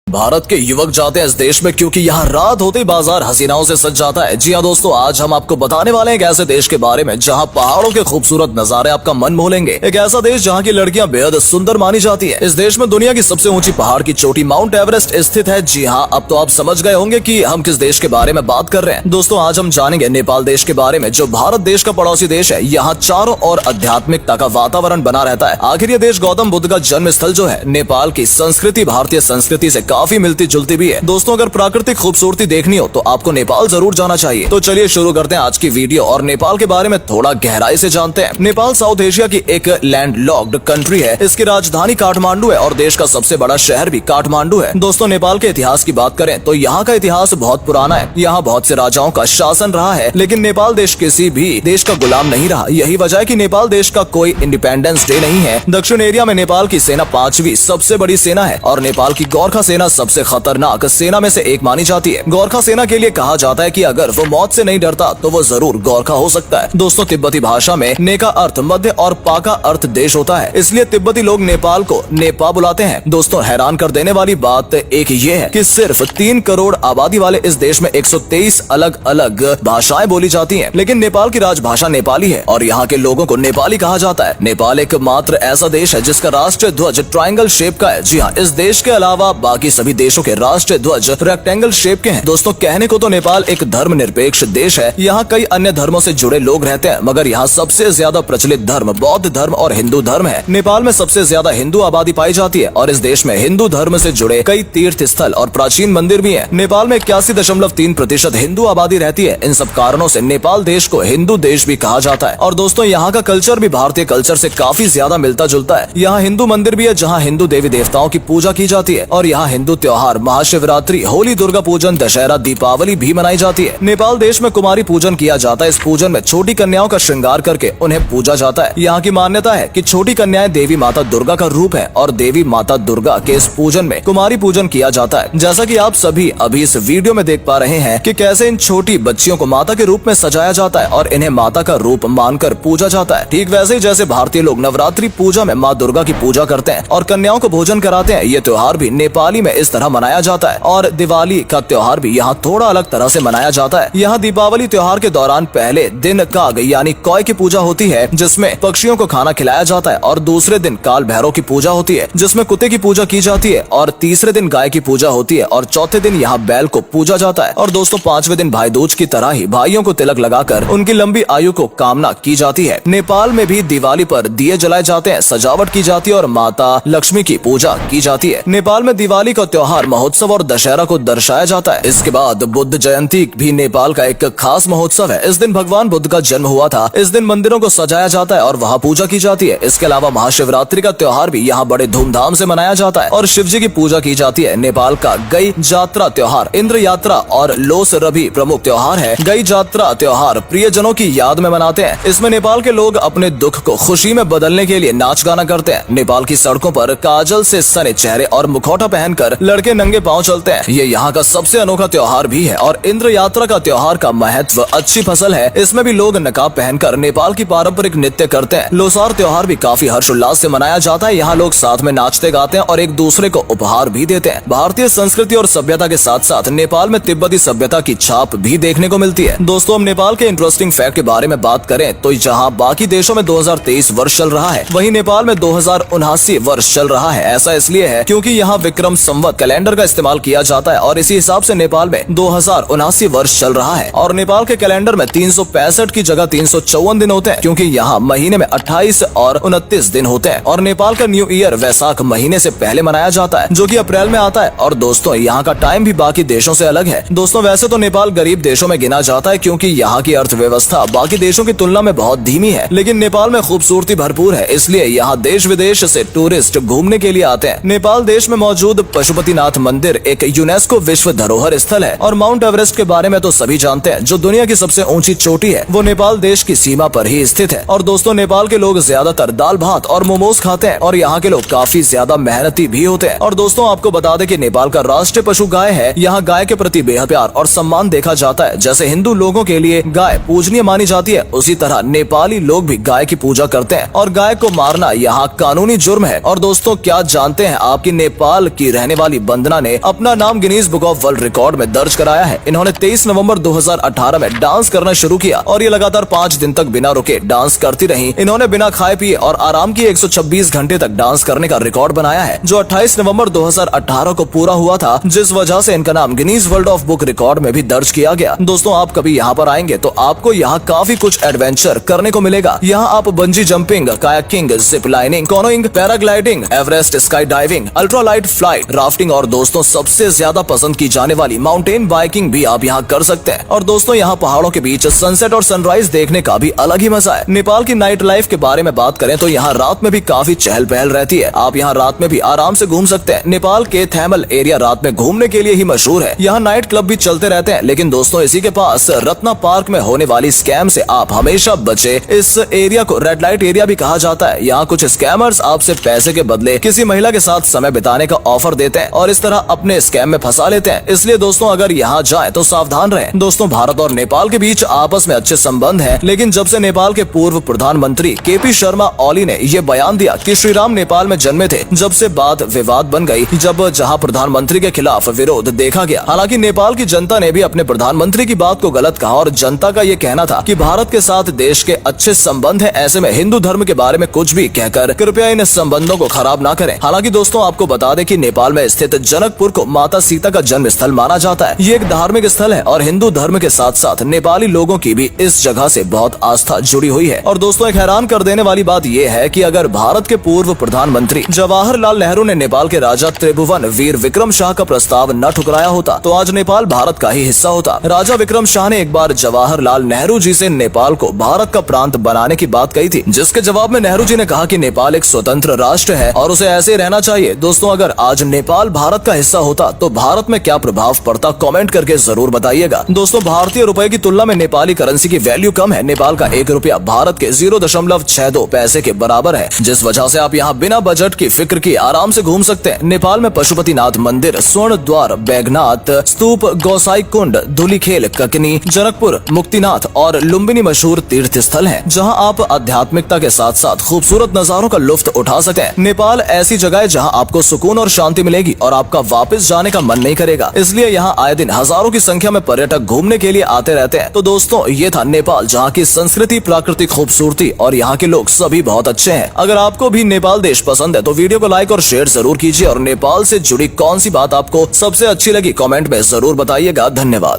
भारत के युवक जाते हैं इस देश में क्योंकि यहाँ रात होते ही बाजार हसीनाओं से सज जाता है। जी हाँ दोस्तों, आज हम आपको बताने वाले हैं एक ऐसे देश के बारे में जहाँ पहाड़ों के खूबसूरत नजारे आपका मन मोह लेंगे। एक ऐसा देश जहाँ की लड़कियाँ बेहद सुंदर मानी जाती है। इस देश में दुनिया की सबसे ऊंची पहाड़ की चोटी माउंट एवरेस्ट स्थित है। जी हाँ, अब तो आप समझ गए होंगे कि हम किस देश के बारे में बात कर रहे हैं। दोस्तों, आज हम जानेंगे नेपाल देश के बारे में, जो भारत देश का पड़ोसी देश है। यहाँ चारों ओर आध्यात्मिकता का वातावरण बना रहता है। आखिर ये देश गौतम बुद्ध का जन्म स्थल जो है, नेपाल की संस्कृति भारतीय संस्कृति से काफी मिलती जुलती भी है। दोस्तों, अगर प्राकृतिक खूबसूरती देखनी हो तो आपको नेपाल जरूर जाना चाहिए। तो चलिए शुरू करते हैं आज की वीडियो और नेपाल के बारे में थोड़ा गहराई से जानते हैं। नेपाल साउथ एशिया की एक लैंडलॉक्ड कंट्री है। इसकी राजधानी काठमांडू है और देश का सबसे बड़ा शहर भी काठमांडू है। दोस्तों, नेपाल के इतिहास की बात करें तो यहाँ का इतिहास बहुत पुराना है। यहाँ बहुत से राजाओं का शासन रहा है, लेकिन नेपाल देश किसी भी देश का गुलाम नहीं रहा। यही वजह है कि नेपाल देश का कोई इंडिपेंडेंस डे नहीं है। दक्षिण एरिया में नेपाल की सेना 5वीं सबसे बड़ी सेना है और नेपाल की गोरखा सेना सबसे खतरनाक सेना में से एक मानी जाती है। गोरखा सेना के लिए कहा जाता है कि अगर वो मौत से नहीं डरता तो वो जरूर गोरखा हो सकता है। दोस्तों, तिब्बती भाषा में ने का अर्थ मध्य और पा का अर्थ देश होता है, इसलिए तिब्बती लोग नेपाल को नेपा बुलाते हैं। दोस्तों, हैरान कर देने वाली बात एक ये है कि सिर्फ 3 करोड़ आबादी वाले इस देश में 123 अलग अलग भाषाएं बोली जाती हैं, लेकिन नेपाल की राजभाषा नेपाली है और यहाँ के लोगों को नेपाली कहा जाता है। नेपाल एकमात्र ऐसा देश है जिसका राष्ट्रीय ध्वज ट्रायंगल शेप का है। जी हाँ, इस देश के अलावा बाकी सभी देशों के राष्ट्रीय ध्वज रेक्टेंगल शेप के हैं। दोस्तों, कहने को तो नेपाल एक धर्मनिरपेक्ष देश है। यहाँ कई अन्य धर्मों से जुड़े लोग रहते हैं, मगर यहाँ सबसे ज्यादा प्रचलित धर्म बौद्ध धर्म और हिंदू धर्म है। नेपाल में सबसे ज्यादा हिंदू आबादी पाई जाती है और इस देश में हिंदू धर्म से जुड़े कई तीर्थ स्थल और प्राचीन मंदिर भी हैं। नेपाल में 81.3% हिंदू आबादी रहती है। इन सब कारणों से नेपाल देश को हिंदू देश भी कहा जाता है। और दोस्तों, यहाँ का कल्चर भी भारतीय कल्चर से काफी ज्यादा मिलता जुलता है। यहाँ हिंदू मंदिर भी है जहाँ हिंदू देवी देवताओं की पूजा की जाती है और यहाँ हिंदू त्योहार महाशिवरात्रि, होली, दुर्गा पूजन, दशहरा, दीपावली भी मनाई जाती है। नेपाल देश में कुमारी पूजन किया जाता है। इस पूजन में छोटी कन्याओं का श्रृंगार करके उन्हें पूजा जाता है। यहाँ की मान्यता है कि छोटी कन्याएं देवी माता दुर्गा का रूप है और देवी माता दुर्गा के इस पूजन में कुमारी पूजन किया जाता है। जैसा कि आप सभी अभी इस वीडियो में देख पा रहे हैं कि कैसे इन छोटी बच्चियों को माता के रूप में सजाया जाता है और इन्हें माता का रूप मानकर पूजा जाता है। ठीक वैसे ही जैसे भारतीय लोग नवरात्रि पूजा में माँ दुर्गा की पूजा करते हैं और कन्याओं को भोजन कराते हैं, ये त्योहार भी नेपाली में इस तरह मनाया जाता है। और दिवाली का त्योहार भी यहाँ थोड़ा अलग तरह से मनाया जाता है। यहाँ दीपावली त्योहार के दौरान पहले दिन काग यानी कौए की पूजा होती है, जिसमें पक्षियों को खाना खिलाया जाता है और दूसरे दिन काल भैरव की पूजा होती है, जिसमें कुत्ते की पूजा की जाती है और तीसरे दिन गाय की पूजा होती है और चौथे दिन यहाँ बैल को पूजा जाता है। और दोस्तों, 5वें दिन भाई दूज की तरह ही भाइयों को तिलक लगाकर उनकी लंबी आयु को कामना की जाती है। नेपाल में भी दिवाली पर दिए जलाए जाते हैं, सजावट की जाती है और माता लक्ष्मी की पूजा की जाती है। नेपाल में दिवाली का त्योहार महोत्सव और दशहरा को दर्शाया जाता है। इसके बाद बुद्ध जयंती भी नेपाल का एक खास महोत्सव है। इस दिन भगवान बुद्ध का जन्म हुआ था। इस दिन मंदिरों को सजाया जाता है और वहाँ पूजा की जाती है। इसके अलावा महाशिवरात्रि का त्योहार भी यहाँ बड़े धूमधाम से मनाया जाता है और शिव जी की पूजा की जाती है। नेपाल का गई जात्रा त्योहार, इंद्र यात्रा और लोस रवि प्रमुख त्योहार है। गई जात्रा त्योहार प्रियजनों की याद में मनाते हैं। इसमें नेपाल के लोग अपने दुख को खुशी में बदलने के लिए नाच गाना करते हैं। नेपाल की सड़कों पर काजल से सने चेहरे और मुखौटा पहनकर लड़के नंगे पाँव चलते हैं। ये यहाँ का सबसे अनोखा त्योहार भी है। और इंद्र यात्रा का त्योहार का महत्व अच्छी फसल है। इसमें भी लोग नकाब पहनकर नेपाल की पारंपरिक नृत्य करते हैं। लोसार त्योहार भी काफी हर्षोल्लास से मनाया जाता है। यहाँ लोग साथ में नाचते गाते हैं और एक दूसरे को उपहार भी देते हैं। भारतीय संस्कृति और सभ्यता के साथ साथ नेपाल में तिब्बती सभ्यता की छाप भी देखने को मिलती है। दोस्तों, हम नेपाल के इंटरेस्टिंग फैक्ट के बारे में बात करें तो जहाँ बाकी देशों में 2023 वर्ष चल रहा है, वहीं नेपाल में 2079 वर्ष चल रहा है। ऐसा इसलिए है क्योंकि यहाँ विक्रम संवत कैलेंडर का इस्तेमाल किया जाता है और इसी हिसाब से नेपाल में 2079 वर्ष चल रहा है। और नेपाल के कैलेंडर में 365 की जगह 354 दिन होते हैं, क्योंकि यहाँ महीने में 28 और 29 दिन होते हैं। और नेपाल का न्यू ईयर वैसाख महीने से पहले मनाया जाता है, जो कि अप्रैल में आता है। और दोस्तों, यहाँ का टाइम भी बाकी देशों से अलग है। दोस्तों, वैसे तो नेपाल गरीब देशों में गिना जाता है क्योंकि यहाँ की अर्थव्यवस्था बाकी देशों की तुलना में बहुत धीमी है, लेकिन नेपाल में खूबसूरती भरपूर है, इसलिए यहाँ देश विदेश से टूरिस्ट घूमने के लिए आते हैं। नेपाल देश में मौजूद पशुपतिनाथ मंदिर एक यूनेस्को विश्व धरोहर स्थल है। और माउंट एवरेस्ट के बारे में तो सभी जानते हैं, जो दुनिया की सबसे ऊंची चोटी है, वो नेपाल देश की सीमा पर ही स्थित है। और दोस्तों, नेपाल के लोग ज्यादातर दाल भात और मोमोज खाते हैं और यहाँ के लोग काफी ज्यादा मेहनती भी होते हैं। और दोस्तों, आपको बता दें कि नेपाल का राष्ट्रीय पशु गाय है। यहाँ गाय के प्रति बेहद प्यार और सम्मान देखा जाता है। जैसे हिंदू लोगों के लिए गाय पूजनीय मानी जाती है, उसी तरह नेपाली लोग भी गाय की पूजा करते हैं और गाय को मारना यहाँ कानूनी जुर्म है। और दोस्तों, क्या जानते हैं आपकी नेपाल की रहने वाली वंदना ने अपना नाम Guinness book of world record में दर्ज कराया है। इन्होंने 23 नवंबर 2018 में डांस करना शुरू किया और ये लगातार 5 दिन तक बिना रुके डांस करती रही। इन्होंने बिना खाए पिए और आराम किए 126 घंटे तक डांस करने का रिकॉर्ड बनाया है, जो 28 नवंबर 2018 को पूरा हुआ था, जिस वजह से इनका नाम Guinness world of book record में भी दर्ज किया गया। दोस्तों, आप कभी यहाँ पर आएंगे तो आपको यहाँ काफी कुछ एडवेंचर करने को मिलेगा। यहाँ आप bungee jumping, kayaking, zip lining, canoeing, paragliding, Everest sky diving, ultralight flight, rafting और दोस्तों सबसे ज्यादा पसंद की जाने वाली माउंटेन बाइकिंग भी आप यहाँ कर सकते हैं। और दोस्तों, यहाँ पहाड़ों के बीच सनसेट और सनराइज देखने का भी अलग ही मजा है। नेपाल की नाइट लाइफ के बारे में बात करें तो यहाँ रात में भी काफी चहल पहल रहती है। आप यहाँ रात में भी आराम से घूम सकते हैं। नेपाल के थैमल एरिया रात में घूमने के लिए ही मशहूर है। यहाँ नाइट क्लब भी चलते रहते हैं, लेकिन दोस्तों इसी के पास रत्ना पार्क में होने वाली स्कैम से आप हमेशा बचे। इस एरिया को रेड लाइट एरिया भी कहा जाता है। यहाँ कुछ स्कैमर्स आपसे पैसे के बदले किसी महिला के साथ समय बिताने का ऑफर देते हैं और इस तरह अपने स्कैम में फंसा लेते हैं। इसलिए दोस्तों, अगर यहाँ जाएं तो सावधान रहें। दोस्तों, भारत और नेपाल के बीच आपस में अच्छे संबंध हैं, लेकिन जब से नेपाल के पूर्व प्रधानमंत्री केपी शर्मा ओली ने ये बयान दिया कि श्री राम नेपाल में जन्मे थे, जब से बात विवाद बन गई, जब जहाँ प्रधानमंत्री के खिलाफ विरोध देखा गया। हालांकि नेपाल की जनता ने भी अपने प्रधानमंत्री की बात को गलत कहा और जनता का ये कहना था कि भारत के साथ देश के अच्छे संबंध है, ऐसे में हिंदू धर्म के बारे में कुछ भी कहकर कृपया इन संबंधों को खराब ना करें। हालांकि दोस्तों, आपको बता दें कि नेपाल में स्थित जनकपुर को माता सीता का जन्म स्थल माना जाता है। ये एक धार्मिक स्थल है और हिंदू धर्म के साथ साथ नेपाली लोगों की भी इस जगह से बहुत आस्था जुड़ी हुई है। और दोस्तों, एक हैरान कर देने वाली बात यह है कि अगर भारत के पूर्व प्रधानमंत्री जवाहरलाल नेहरू ने नेपाल के राजा त्रिभुवन वीर विक्रम शाह का प्रस्ताव न ठुकराया होता तो आज नेपाल भारत का ही हिस्सा होता। राजा विक्रम शाह ने एक बार जवाहरलाल नेहरू जी से नेपाल को भारत का प्रांत बनाने की बात कही थी, जिसके जवाब में नेहरू जी ने कहा कि नेपाल एक स्वतंत्र राष्ट्र है और उसे ऐसे रहना चाहिए। दोस्तों, अगर आज नेपाल भारत का हिस्सा होता तो भारत में क्या प्रभाव पड़ता, कमेंट करके जरूर बताइएगा। दोस्तों, भारतीय रुपए की तुलना में नेपाली करेंसी की वैल्यू कम है। नेपाल का 1 रुपया भारत के 0.62 पैसे के बराबर है, जिस वजह से आप यहाँ बिना बजट की फिक्र की आराम से घूम सकते हैं। नेपाल में पशुपतिनाथ मंदिर, स्वर्ण द्वार, बैगनाथ स्तूप, गोसाई कुंड, धुलीखेल, ककनी, जनकपुर, मुक्तिनाथ और लुम्बिनी मशहूर तीर्थ स्थल है, जहाँ आप आध्यात्मिकता के साथ साथ खूबसूरत नजारों का लुत्फ उठा सकते हैं। नेपाल ऐसी जगह है जहाँ आपको सुकून और शांति मिलेगी और आपका वापस जाने का मन नहीं करेगा। इसलिए यहाँ आए दिन हजारों की संख्या में पर्यटक घूमने के लिए आते रहते हैं। तो दोस्तों, ये था नेपाल, जहाँ की संस्कृति, प्राकृतिक खूबसूरती और यहाँ के लोग सभी बहुत अच्छे हैं। अगर आपको भी नेपाल देश पसंद है तो वीडियो को लाइक और शेयर जरूर कीजिए और नेपाल से जुड़ी कौन सी बात आपको सबसे अच्छी लगी कमेंट में जरूर बताइएगा। धन्यवाद।